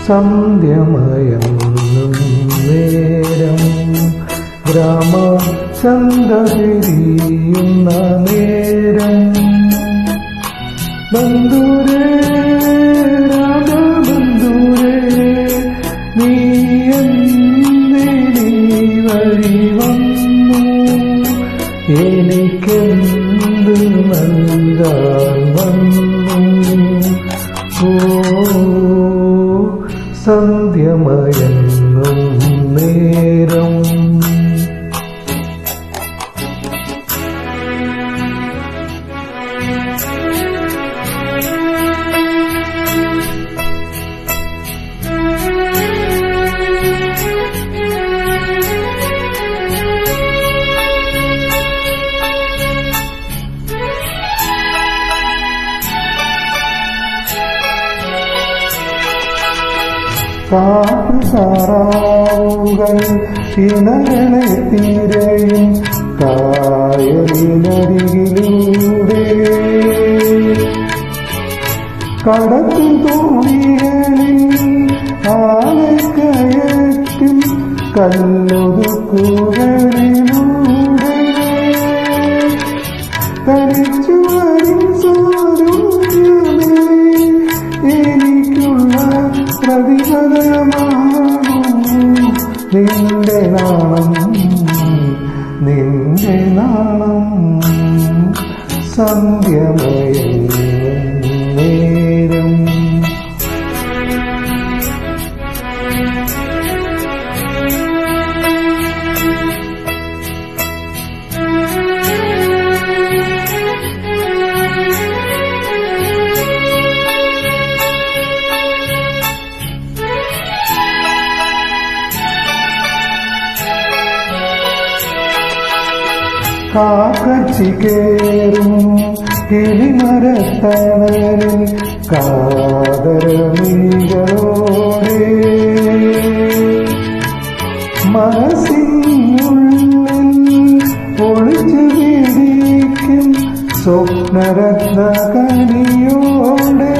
സന്ധ്യമയങ്ങും നേരം ഗ്രാമചന്ത തിരിയുന്ന നേരം ബന്ധുരേ രാജബന്ധുരേ നീ എന്തിനീ വഴി വന്നു എനിക്കെന്ത് നൽകാൻ വന്നു സന്ധ്യമയങ്ങും നേരം താറാവുകൾ ഇണകളെ തീരയും കായലിനരികിലൂടെ കടത്തു തോണികളിൽ ആളെ കയറ്റും കല്ലൊതുക്കുകളിലൂടെ തനിച്ചു വരും സാരൂപ്യമേ എനിക്കുള്ള പ്രതിഫലമാകും നിന്റെ നാണം സന്ധ്യമയങ്ങും നേരം കാക്കച്ചി കേറും കിളിമരത്തണലിൽ കാതരമികളോടെ മനസ്സിനുള്ളിൽ ഒളിച്ചു പിടിക്കും സ്വപ്നരത്ന കനിയോടെ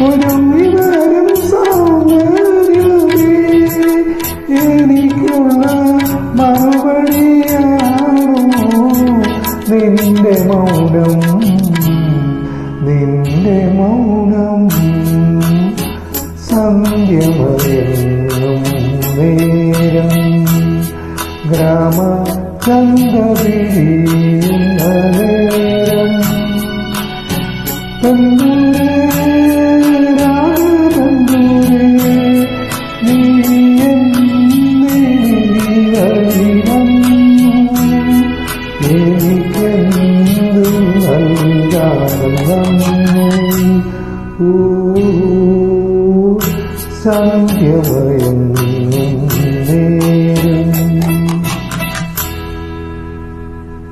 ഒരു വിവരം സൗന്ദര്യമേ എനിക്കുള്ള മറുപടിയാണോ നിന്റെ മൗനം സന്ധ്യമയങ്ങും നേരം ഗ്രാമചന്ത തിരിയുന്ന നേരം സന്ധ്യമയങ്ങും